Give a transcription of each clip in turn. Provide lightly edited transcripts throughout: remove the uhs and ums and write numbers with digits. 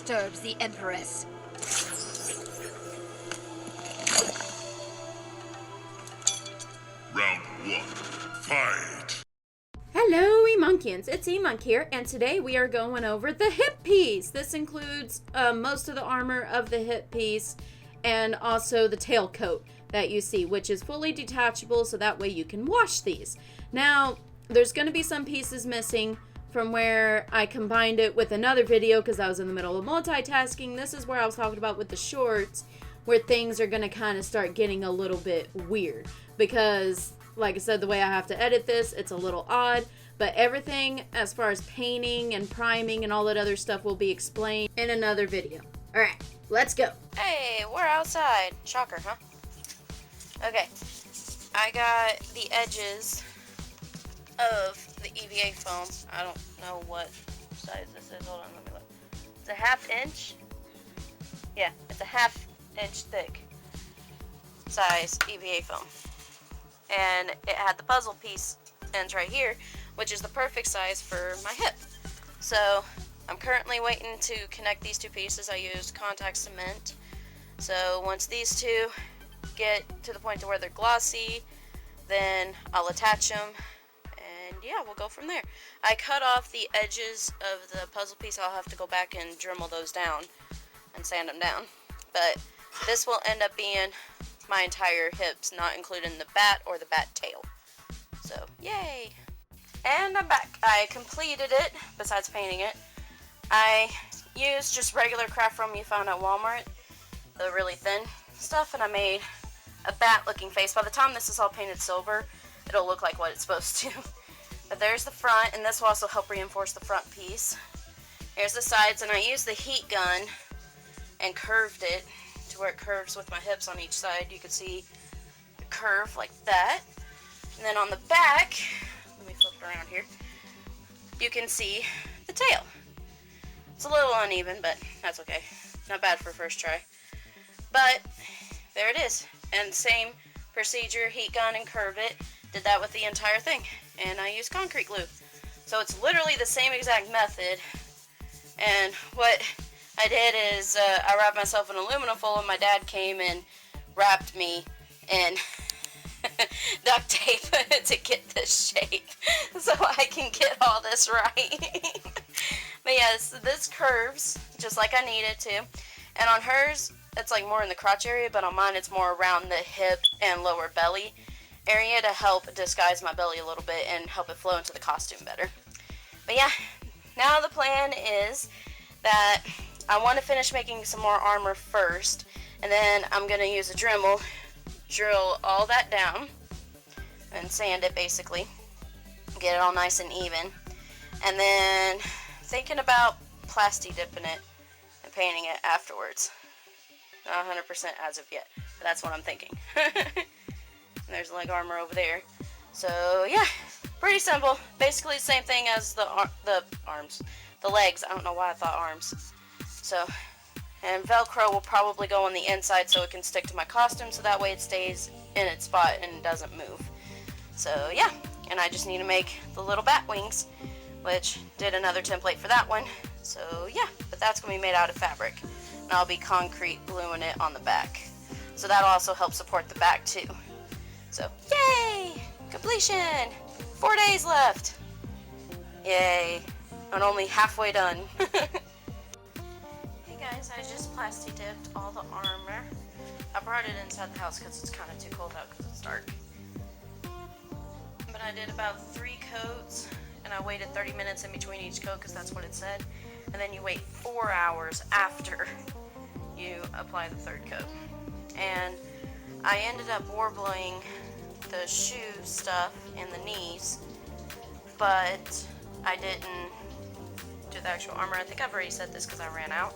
disturbs the Empress. Round 1. Fight! Hello, E-Monkians, it's E-Monk here, and today we are going over the hip piece. This includes most of the armor of the hip piece and also the tail coat that you see, which is fully detachable, so that way you can wash these. Now, there's going to be some pieces missing from where I combined it with another video because I was in the middle of multitasking. This is where I was talking about with the shorts, where things are going to kind of start getting a little bit weird because, like I said, the way I have to edit this, it's a little odd, but everything as far as painting and priming and all that other stuff will be explained in another video. Alright, let's go. Hey, we're outside. Shocker, huh? Okay, I got the edges of the EVA foam. I don't know what size this is. Hold on, let me look. It's a 1/2 inch. Yeah, it's a 1/2 inch thick size EVA foam. And it had the puzzle piece ends right here, which is the perfect size for my hip. So I'm currently waiting to connect these two pieces. I used contact cement. So once these two get to the point to where they're glossy, then I'll attach them, and yeah, we'll go from there. I cut off the edges of the puzzle piece. I'll have to go back and Dremel those down and sand them down. But this will end up being my entire hips, not including the bat or the bat tail. So, yay! And I'm back. I completed it, besides painting it. I used just regular craft foam you found at Walmart, the really thin stuff, and I made a bat looking face. By the time this is all painted silver, it'll look like what it's supposed to. But there's the front, and this will also help reinforce the front piece. Here's the sides, and I used the heat gun and curved it to where it curves with my hips on each side. You can see the curve like that. And then on the back, let me flip it around here, you can see the tail. It's a little uneven, but that's okay. Not bad for first try. But there it is. And same procedure, heat gun and curve it. Did that with the entire thing. And I used concrete glue. So it's literally the same exact method. And what I did is I wrapped myself in aluminum foil, and my dad came and wrapped me in duct tape to get this shape so I can get all this right. But yes, this curves just like I need it to. And on hers, it's like more in the crotch area, but on mine it's more around the hip and lower belly area to help disguise my belly a little bit and help it flow into the costume better. But yeah, now the plan is that I want to finish making some more armor first, and then I'm going to use a Dremel, drill all that down, and sand it basically, get it all nice and even, and then thinking about plasti dipping it and painting it afterwards. Not 100% as of yet, but that's what I'm thinking. And there's leg armor over there. So yeah, pretty simple. Basically the same thing as the arms, the legs. I don't know why I thought arms. So, and Velcro will probably go on the inside so it can stick to my costume, so that way it stays in its spot and doesn't move. So yeah, and I just need to make the little bat wings, which did another template for that one. So yeah, but that's going to be made out of fabric. And I'll be concrete gluing it on the back. So that'll also help support the back too. So, yay! Completion! 4 days left! Yay! I'm only halfway done. Hey guys, I just plasti dipped all the armor. I brought it inside the house because it's kind of too cold out because it's dark. But I did about 3 coats, and I waited 30 minutes in between each coat because that's what it said. And then you wait 4 hours after you apply the 3rd coat. And I ended up warbling the shoe stuff in the knees, but I didn't do the actual armor. I think I've already said this because I ran out,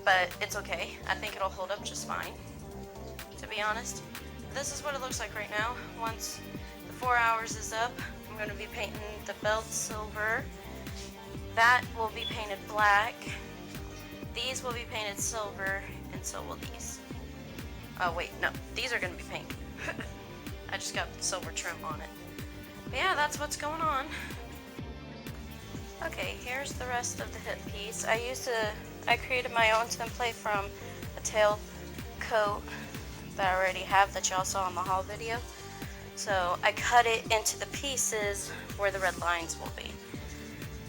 but it's okay. I think it'll hold up just fine, to be honest. This is what it looks like right now. Once the 4 hours is up, I'm going to be painting the belt silver. That will be painted black. These will be painted silver, and so will these. Oh wait, no, these are going to be pink. I just got the silver trim on it. But yeah, that's what's going on. Okay, here's the rest of the hip piece. I used a I created my own template from a tail coat that I already have that y'all saw in the haul video. So I cut it into the pieces where the red lines will be,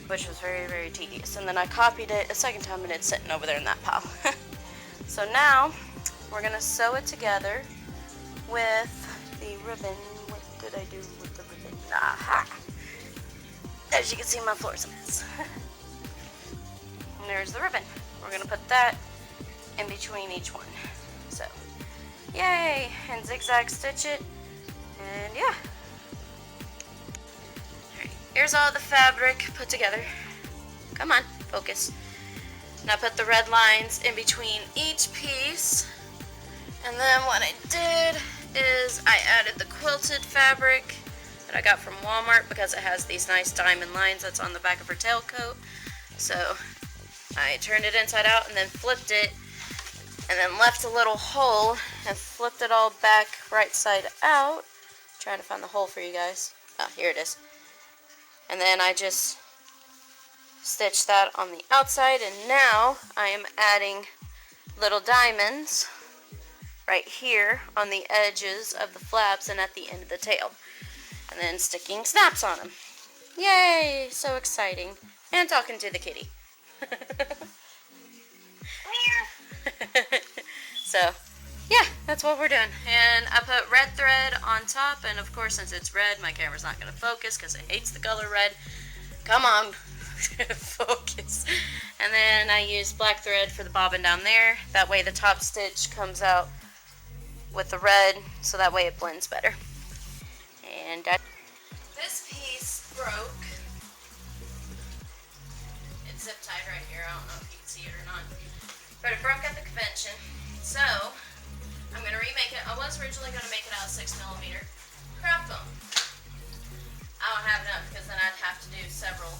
which was very, very tedious. And then I copied it a second time and it's sitting over there in that pile. So now we're gonna sew it together with the ribbon. What did I do with the ribbon? Aha! As you can see, my floor's a mess. And there's the ribbon. We're gonna put that in between each one. So, yay! And zigzag stitch it. And yeah. Alright, here's all the fabric put together. Come on, focus. Now put the red lines in between each piece. And then what I did is I added the quilted fabric that I got from Walmart because it has these nice diamond lines that's on the back of her tailcoat. So I turned it inside out and then flipped it and then left a little hole and flipped it all back right side out. Trying to find the hole for you guys. Oh, here it is. And then I just stitched that on the outside, and now I am adding little diamonds right here on the edges of the flaps and at the end of the tail. And then sticking snaps on them. Yay! So exciting. And talking to the kitty. So, yeah, that's what we're doing. And I put red thread on top, and of course, since it's red, my camera's not going to focus because it hates the color red. Come on, focus. And then I use black thread for the bobbin down there. That way the top stitch comes out with the red, so that way it blends better. And this piece broke. It's zip tied right here. I don't know if you can see it or not. But it broke at the convention. So I'm going to remake it. I was originally going to make it out of 6mm craft foam. I don't have enough because then I'd have to do several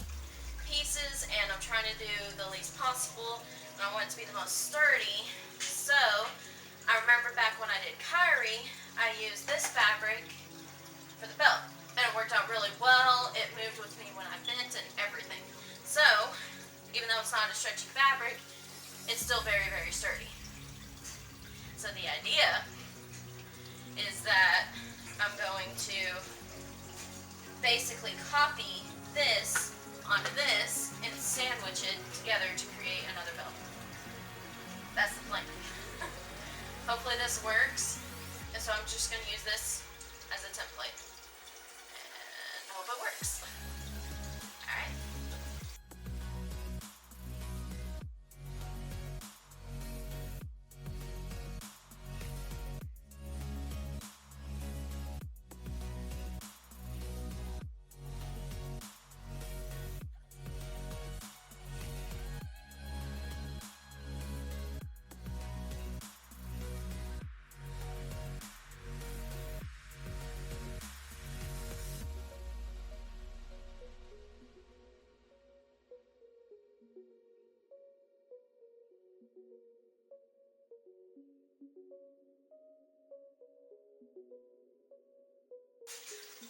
pieces, and I'm trying to do the least possible, and I want it to be the most sturdy. So I remember back when I did Kyrie, I used this fabric for the belt, and it worked out really well. It moved with me when I bent and everything. So even though it's not a stretchy fabric, it's still very, very sturdy. So the idea is that I'm going to basically copy this onto this and sandwich it together to create another belt. That's the plan. Hopefully this works. And so I'm just going to use this as a template. And I hope it works. Alright.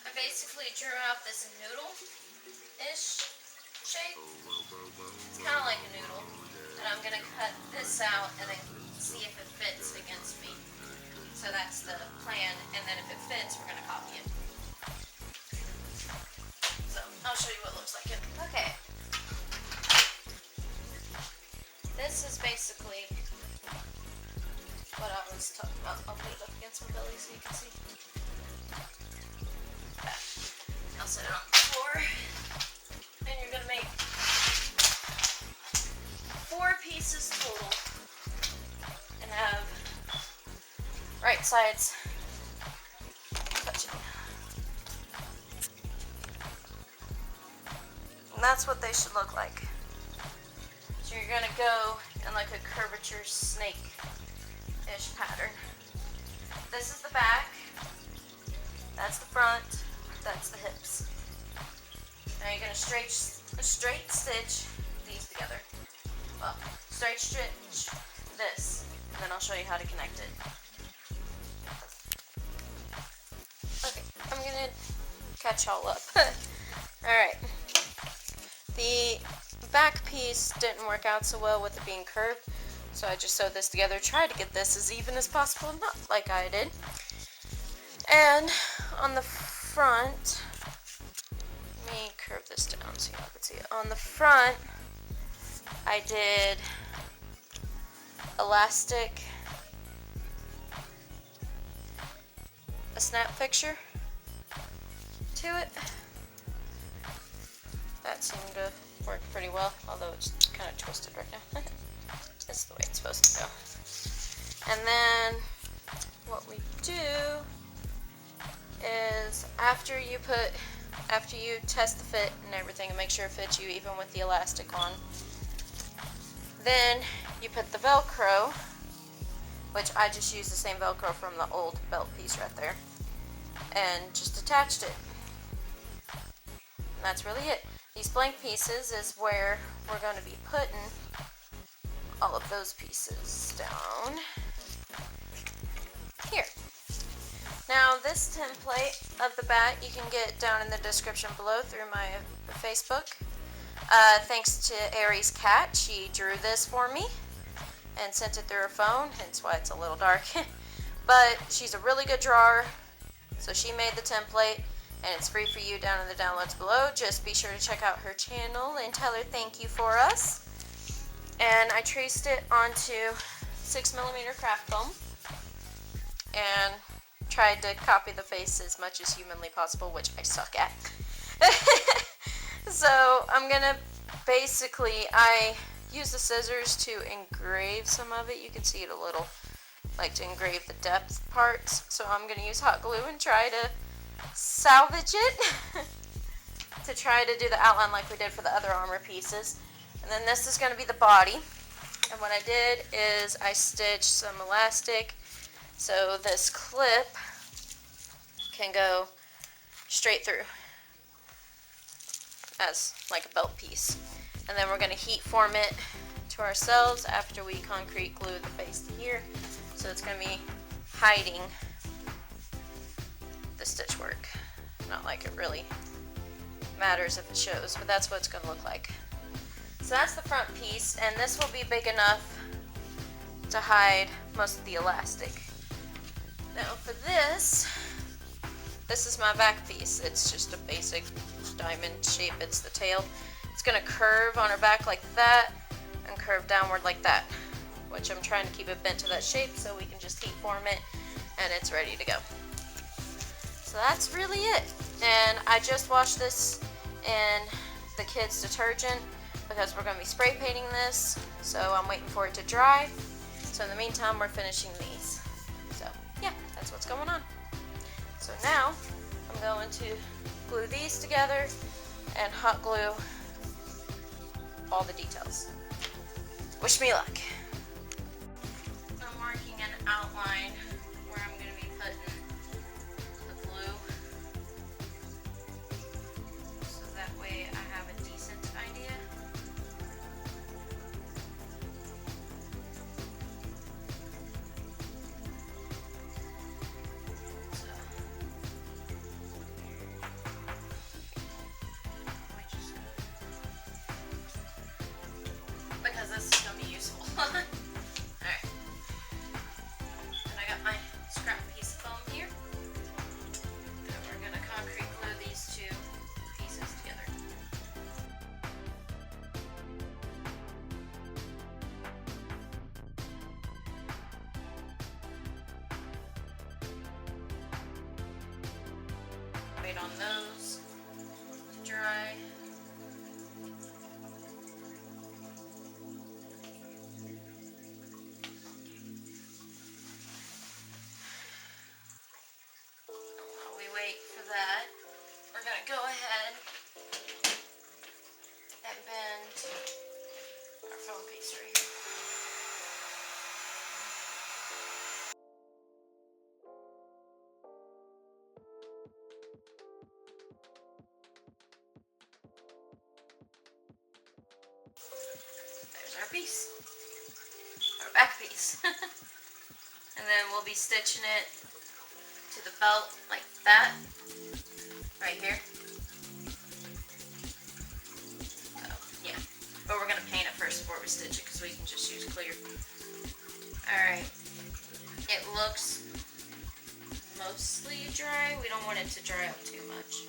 I basically drew out this noodle-ish shape. It's kind of like a noodle. And I'm going to cut this out and then see if it fits against me. So that's the plan. And then if it fits, we're going to copy it. So I'll show you what it looks like. Okay. This is basically what I was talking about. I'll put it up against my belly so you can see. I'll set it on the floor, and you're going to make 4 pieces total and have right sides touching. And that's what they should look like. So you're going to go in like a curvature snake-ish pattern. This is the back, that's the front, that's the hips. Now you're going to straight stitch these together. Well, straight stitch this, and then I'll show you how to connect it. Okay, I'm going to catch y'all up. Alright. The back piece didn't work out so well with it being curved, so I just sewed this together, tried to get this as even as possible, not like I did. And on the front, let me curve this down so y'all can see it. On the front, I did elastic, a snap picture to it. That seemed to work pretty well, although it's kind of twisted right now. That's the way it's supposed to go. And then what we do is after you test the fit and everything and make sure it fits you even with the elastic on, then you put the Velcro, which I just used the same Velcro from the old belt piece right there, and just attached it. And that's really it. These blank pieces is where we're going to be putting all of those pieces down here. Now this template of the bat you can get down in the description below through my Facebook. Thanks to Aries Cat, she drew this for me and sent it through her phone, hence why it's a little dark. But she's a really good drawer, so she made the template, and it's free for you down in the downloads below. Just be sure to check out her channel and tell her thank you for us. And I traced it onto 6mm craft foam and tried to copy the face as much as humanly possible, which I suck at. So I'm gonna I use the scissors to engrave some of it. You can see it a little, like to engrave the depth parts. So I'm gonna use hot glue and try to salvage it to try to do the outline like we did for the other armor pieces. And then this is gonna be the body. And what I did is I stitched some elastic so this clip can go straight through as like a belt piece. And then we're going to heat form it to ourselves after we concrete glue the face to here. So it's going to be hiding the stitch work. Not like it really matters if it shows, but that's what it's going to look like. So that's the front piece, and this will be big enough to hide most of the elastic. Now for this is my back piece. It's just a basic diamond shape. It's the tail. It's going to curve on her back like that and curve downward like that, which I'm trying to keep it bent to that shape so we can just heat form it and it's ready to go. So that's really it. And I just washed this in the kids' detergent because we're going to be spray painting this, so I'm waiting for it to dry. So in the meantime, we're finishing these. So yeah, that's what's going on. So now I'm going to glue these together and hot glue all the details. Wish me luck. I'm marking an outline where I'm going to be putting the glue, so that way I have a decent idea. Because this is going to be useful. Alright. And I got my scrap piece of foam here. And we're going to concrete glue these two pieces together. Wait on those to dry. For that, we're going to go ahead and bend our foam piece right here. There's our piece, our back piece. And then we'll be stitching it to the belt like that, right here. So, yeah. But we're gonna paint it first before we stitch it because we can just use clear. Alright. It looks mostly dry. We don't want it to dry up too much.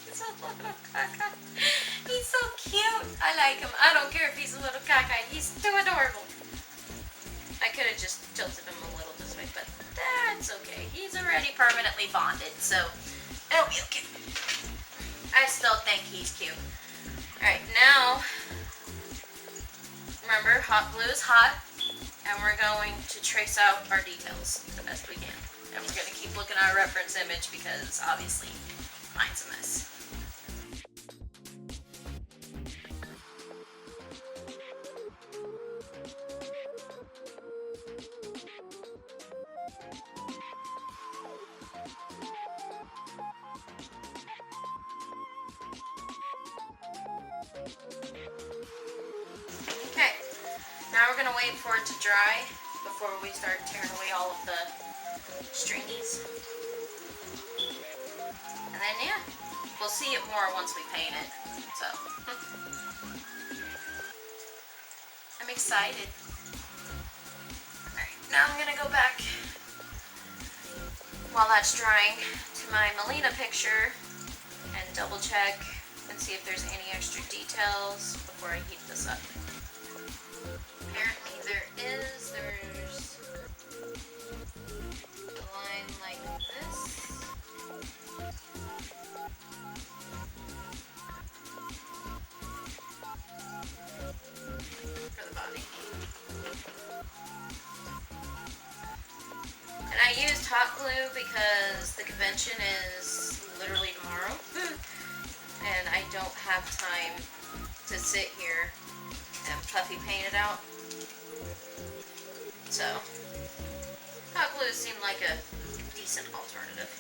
He's a little cockeyed. He's so cute. I like him. I don't care if he's a little cockeyed. He's too adorable. I could have just tilted him a little this way, but that's okay. He's already permanently bonded, so it'll be okay. I still think he's cute. Alright, now, remember, hot glue is hot, and we're going to trace out our details the best we can. And we're going to keep looking at our reference image because, obviously, mine's a mess. Okay, now we're going to wait for it to dry before we start tearing away all of the stringies. And then, yeah, we'll see it more once we paint it. So, I'm excited. Alright, now I'm going to go back while that's drying to my Mileena picture and double check and see if there's any extra details before I heat this up. Apparently there is. There's a line like this. For the body. And I used hot glue because the convention is literally tomorrow. And I don't have time to sit here and puffy paint it out. So, hot glue seemed like a decent alternative.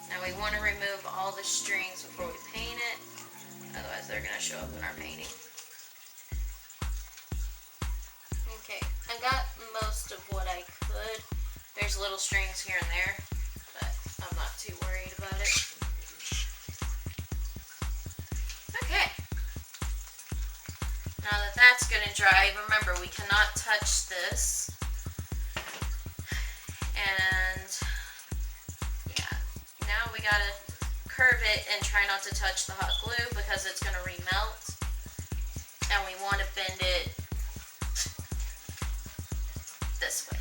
Now we want to remove all the strings before we paint it, otherwise they're going to show up in our painting. Okay, I got most of what I could. There's little strings here and there, but I'm not too worried about it. Okay. Now that that's going to dry, remember we cannot touch this. And yeah, now we got to curve it and try not to touch the hot glue because it's going to remelt. And we want to bend it this way.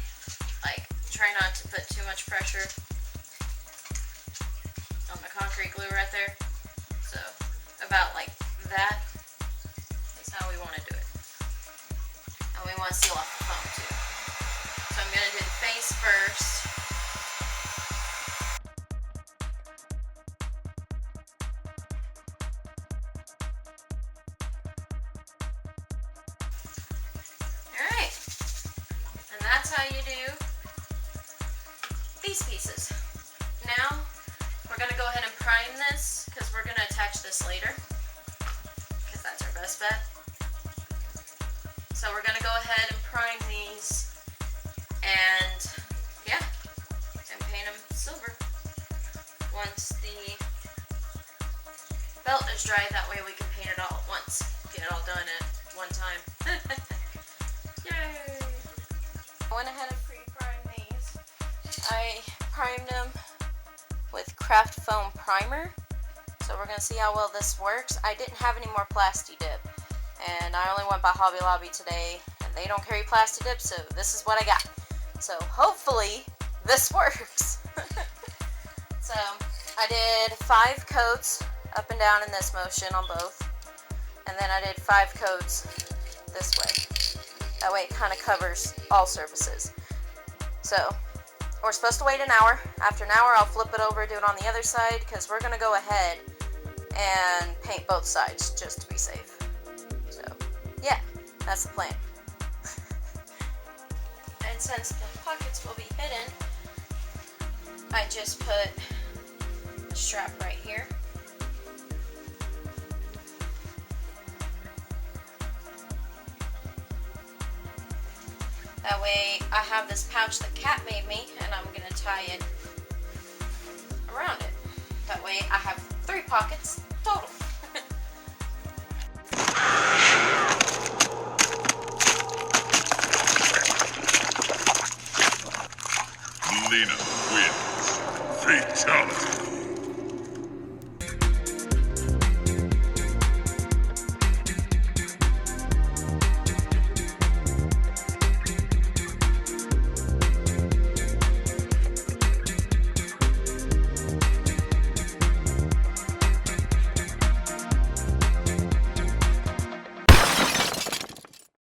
Like, try not to put too much pressure on the concrete glue right there. So, about like that is how we want to do it. And we want to seal off the foam too. So I'm going to do the face first. Alright. And that's how you do these pieces. Now, we're going to go ahead and prime this because we're going to attach this later. Because that's our best bet. So we're going to go ahead and prime these. And, yeah, and paint them silver. Once the belt is dry, that way we can paint it all at once. Get it all done at one time. Yay! I went ahead and pre-primed these. I primed them with craft foam primer. So we're going to see how well this works. I didn't have any more Plasti Dip. And I only went by Hobby Lobby today. And they don't carry Plasti Dip, so this is what I got. So hopefully this works. So I did 5 coats up and down in this motion on both. And then I did 5 coats this way. That way it kind of covers all surfaces. So we're supposed to wait an hour. After an hour I'll flip it over, do it on the other side, because we're going to go ahead and paint both sides just to be safe. So yeah, that's the plan. And since the pockets will be hidden, I just put a strap right here. That way I have this pouch that Cat made me, and I'm going to tie it around it. That way I have 3 pockets total. Mileena wins. Fatality.